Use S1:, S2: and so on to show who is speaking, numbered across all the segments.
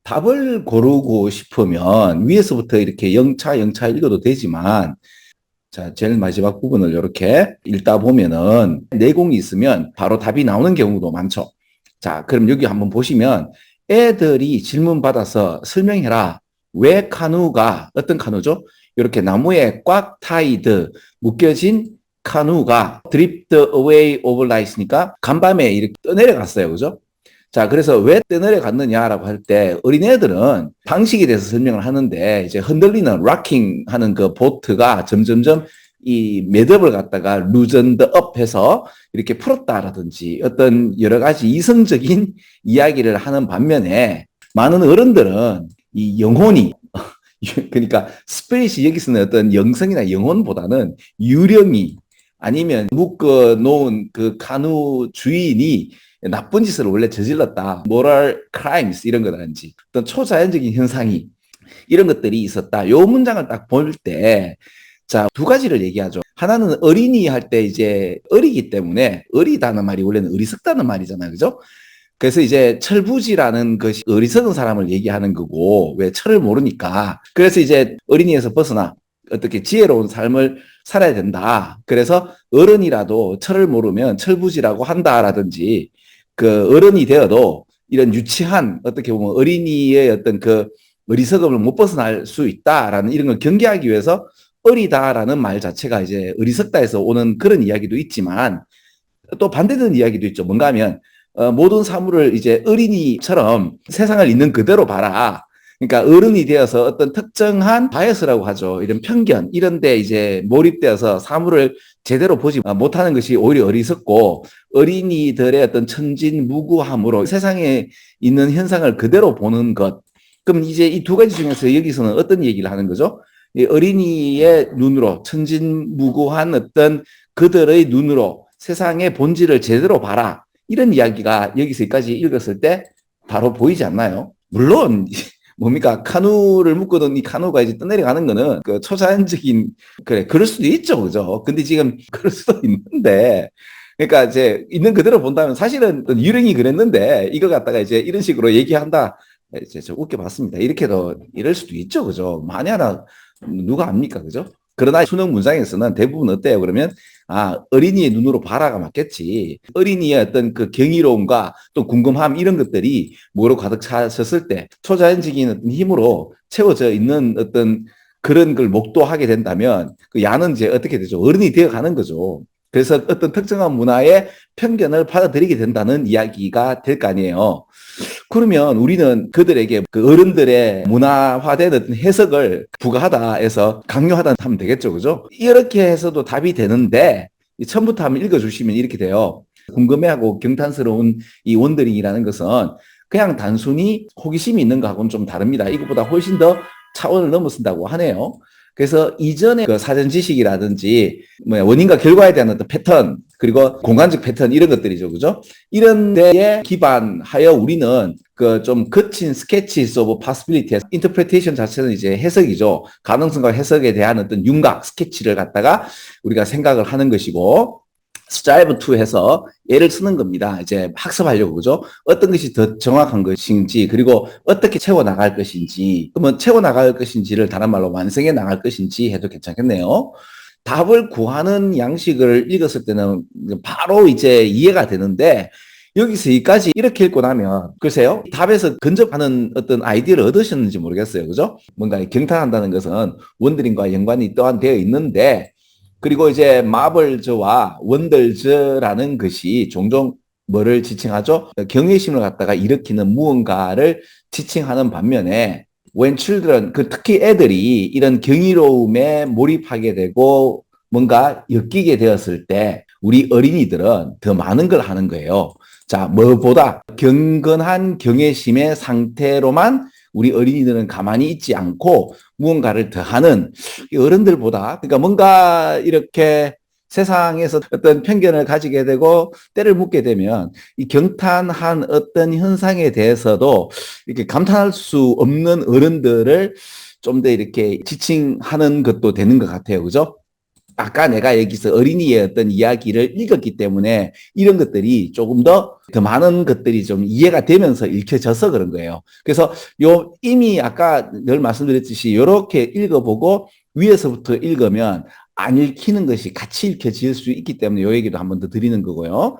S1: 답을 고르고 싶으면 위에서부터 이렇게 영차 읽어도 되지만, 자, 제일 마지막 부분을 이렇게 읽다 보면은 내공이 있으면 바로 답이 나오는 경우도 많죠. 자, 그럼 여기 한번 보시면 애들이 질문 받아서 설명해라. 왜 카누가, 어떤 카누죠? 이렇게 나무에 꽉 타이드, 묶여진 카누가 drift away overnight니까 간밤에 이렇게 떠내려갔어요. 그죠? 자, 그래서 왜 떠내려갔느냐라고 할 때 어린애들은 방식에 대해서 설명을 하는데 이제 흔들리는 락킹 하는 그 보트가 점점점 이 매듭을 갖다가 루전드 업 해서 이렇게 풀었다라든지 어떤 여러 가지 이성적인 이야기를 하는 반면에 많은 어른들은 이 영혼이 그러니까 스피릿이 여기서는 어떤 영성이나 영혼보다는 유령이 아니면 묶어 놓은 그 카누 주인이 나쁜 짓을 원래 저질렀다. moral crimes 이런 거라든지 어떤 초자연적인 현상이 이런 것들이 있었다. 요 문장을 딱 볼 때, 자, 두 가지를 얘기하죠. 하나는 어린이 할 때 이제 어리기 때문에 어리다는 말이 원래는 어리석다는 말이잖아요. 그죠? 그래서 이제 철부지라는 것이 어리석은 사람을 얘기하는 거고, 왜 철을 모르니까. 그래서 이제 어린이에서 벗어나 어떻게 지혜로운 삶을 살아야 된다. 그래서 어른이라도 철을 모르면 철부지라고 한다라든지, 그 어른이 되어도 이런 유치한 어떻게 보면 어린이의 어떤 그 어리석음을 못 벗어날 수 있다라는 이런 걸 경계하기 위해서 어리다라는 말 자체가 이제 어리석다에서 오는 그런 이야기도 있지만 또 반대되는 이야기도 있죠. 뭔가 하면 모든 사물을 이제 어린이처럼 세상을 있는 그대로 봐라. 그러니까 어른이 되어서 어떤 특정한 바이어스라고 하죠. 이런 편견 이런 데 이제 몰입되어서 사물을 제대로 보지 못하는 것이 오히려 어리석고 어린이들의 어떤 천진무구함으로 세상에 있는 현상을 그대로 보는 것. 그럼 이제 이 두 가지 중에서 여기서는 어떤 얘기를 하는 거죠? 이 어린이의 눈으로 천진무구한 어떤 그들의 눈으로 세상의 본질을 제대로 봐라. 이런 이야기가 여기서까지 읽었을 때 바로 보이지 않나요? 물론 뭡니까 카누를 묶어둔 이 카누가 이제 떠내려가는 거는 그 초자연적인 그래 그럴 수도 있죠, 그죠? 근데 지금 그럴 수도 있는데 그러니까 이제 있는 그대로 본다면 사실은 유령이 그랬는데 이거 갖다가 이제 이런 식으로 얘기한다. 이제 좀 웃겨봤습니다. 이렇게도 이럴 수도 있죠, 그죠? 만약에 누가 압니까, 그죠? 그러나 수능 문장에서는 대부분 어때요? 그러면 아 어린이의 눈으로 봐라가 맞겠지. 어린이의 어떤 그 경이로움과 또 궁금함 이런 것들이 뭐로 가득 차셨을 때 초자연적인 어떤 힘으로 채워져 있는 어떤 그런 걸 목도하게 된다면 그 야는 이제 어떻게 되죠? 어른이 되어 가는 거죠. 그래서 어떤 특정한 문화의 편견을 받아들이게 된다는 이야기가 될 거 아니에요. 그러면 우리는 그들에게 그 어른들의 문화화된 어떤 해석을 부가하다 해서 강요하다 하면 되겠죠. 그죠? 이렇게 해서도 답이 되는데 처음부터 한번 읽어주시면 이렇게 돼요. 궁금해하고 경탄스러운 이 원더링이라는 것은 그냥 단순히 호기심이 있는 거하고는 좀 다릅니다. 이것보다 훨씬 더 차원을 넘어선다고 하네요. 그래서 이전의 그 사전 지식이라든지 원인과 결과에 대한 어떤 패턴 그리고 공간적 패턴 이런 것들이죠, 그죠? 이런 데에 기반하여 우리는 그 좀 거친 스케치스 오브 파스빌리티, 인터프레테이션 자체는 이제 해석이죠. 가능성과 해석에 대한 어떤 윤곽 스케치를 갖다가 우리가 생각을 하는 것이고. strive to 해서 예를 쓰는 겁니다. 이제 학습하려고 그죠? 어떤 것이 더 정확한 것인지 그리고 어떻게 채워나갈 것인지 그러면 채워나갈 것인지를 다른 말로 완성해 나갈 것인지 해도 괜찮겠네요. 답을 구하는 양식을 읽었을 때는 바로 이제 이해가 되는데 여기서 여기까지 이렇게 읽고 나면 글쎄요 답에서 근접하는 어떤 아이디어를 얻으셨는지 모르겠어요. 그죠? 뭔가 경탄한다는 것은 원더링과 연관이 또한 되어 있는데 그리고 이제 마블즈와 원더즈라는 것이 종종 뭐를 지칭하죠? 경외심을 갖다가 일으키는 무언가를 지칭하는 반면에 when children, 그 특히 애들이 이런 경이로움에 몰입하게 되고 뭔가 엮이게 되었을 때 우리 어린이들은 더 많은 걸 하는 거예요. 자, 뭐보다 경건한 경외심의 상태로만 우리 어린이들은 가만히 있지 않고 무언가를 더하는 어른들보다 그러니까 뭔가 이렇게 세상에서 어떤 편견을 가지게 되고 때를 묻게 되면 이 경탄한 어떤 현상에 대해서도 이렇게 감탄할 수 없는 어른들을 좀 더 이렇게 지칭하는 것도 되는 것 같아요. 그죠? 아까 내가 여기서 어린이의 어떤 이야기를 읽었기 때문에 이런 것들이 조금 더 많은 것들이 좀 이해가 되면서 읽혀져서 그런 거예요. 그래서 이미 아까 늘 말씀드렸듯이 이렇게 읽어보고 위에서부터 읽으면 안 읽히는 것이 같이 읽혀질 수 있기 때문에 이 얘기도 한 번 더 드리는 거고요.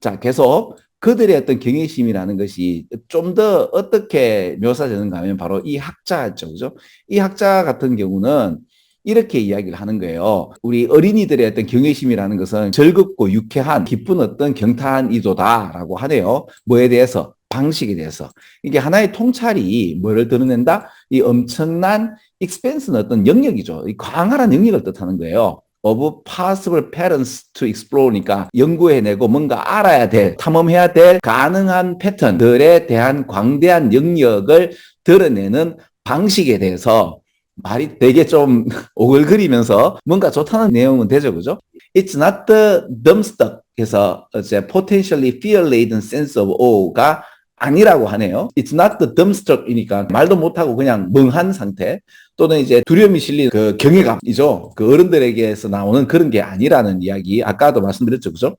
S1: 자, 계속 그들의 어떤 경외심이라는 것이 좀 더 어떻게 묘사되는가 하면 바로 이 학자죠. 그죠? 이 학자 같은 경우는 이렇게 이야기를 하는 거예요. 우리 어린이들의 어떤 경외심이라는 것은 즐겁고 유쾌한 기쁜 어떤 경탄이도다라고 하네요. 뭐에 대해서? 방식에 대해서. 이게 하나의 통찰이 뭐를 드러낸다? 이 엄청난 expanse는 어떤 영역이죠. 이 광활한 영역을 뜻하는 거예요. of possible patterns to explore니까 연구해내고 뭔가 알아야 될, 탐험해야 될 가능한 패턴들에 대한 광대한 영역을 드러내는 방식에 대해서 말이 되게 좀 오글거리면서 뭔가 좋다는 내용은 되죠, 그죠? It's not the dumbstruck. 그래서 이제 potentially fear-laden sense of awe가 아니라고 하네요. It's not the dumbstruck이니까 말도 못하고 그냥 멍한 상태 또는 이제 두려움이 실린 그 경외감이죠. 그 어른들에게서 나오는 그런 게 아니라는 이야기 아까도 말씀드렸죠, 그죠?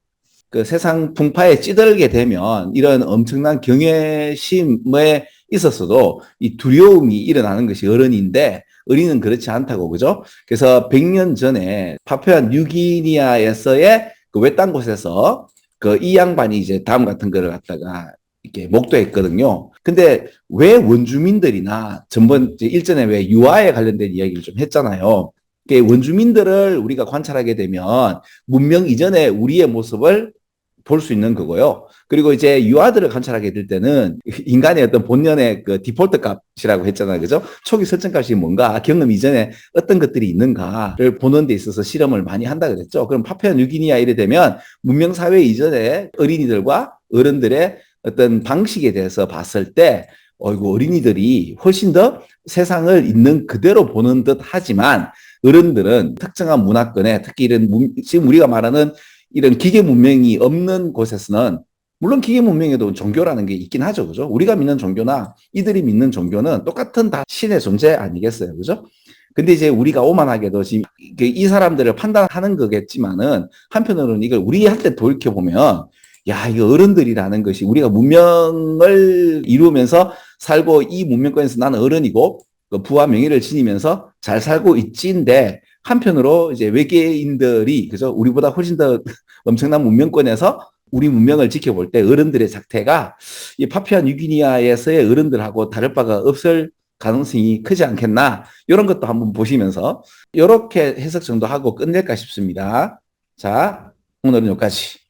S1: 그 세상 풍파에 찌들게 되면 이런 엄청난 경외심에 있었어도 이 두려움이 일어나는 것이 어른인데 어린은 그렇지 않다고 그죠? 그래서 100년 전에 파푸아 뉴기니아에서의 그 외딴 곳에서 그 이 양반이 이제 다음 같은 거를 갖다가 이렇게 목도했거든요. 근데 왜 원주민들이나 전번 일전에 왜 유아에 관련된 이야기를 좀 했잖아요. 원주민들을 우리가 관찰하게 되면 문명 이전에 우리의 모습을 볼 수 있는 거고요. 그리고 이제 유아들을 관찰하게 될 때는 인간의 어떤 본연의 그 디폴트 값이라고 했잖아요. 그죠? 초기 설정 값이 뭔가, 경험 이전에 어떤 것들이 있는가를 보는 데 있어서 실험을 많이 한다 그랬죠. 그럼 파푸아 뉴기니아 이래 되면 문명 사회 이전에 어린이들과 어른들의 어떤 방식에 대해서 봤을 때 어이구 어린이들이 훨씬 더 세상을 있는 그대로 보는 듯 하지만 어른들은 특정한 문화권에 특히 이런 지금 우리가 말하는 이런 기계 문명이 없는 곳에서는 물론 기계 문명에도 종교라는 게 있긴 하죠. 그죠? 우리가 믿는 종교나 이들이 믿는 종교는 똑같은 다 신의 존재 아니겠어요. 그죠? 근데 이제 우리가 오만하게도 지금 이 사람들을 판단하는 거겠지만은 한편으로는 이걸 우리한테 돌이켜보면 야, 이거 어른들이라는 것이 우리가 문명을 이루면서 살고 이 문명권에서 나는 어른이고 그 부와 명예를 지니면서 잘 살고 있지인데 한편으로 이제 외계인들이 그죠? 우리보다 훨씬 더 엄청난 문명권에서 우리 문명을 지켜볼 때 어른들의 작태가 이 파푸아 뉴기니아에서의 어른들하고 다를 바가 없을 가능성이 크지 않겠나 이런 것도 한번 보시면서 이렇게 해석 정도 하고 끝낼까 싶습니다. 자, 오늘은 여기까지.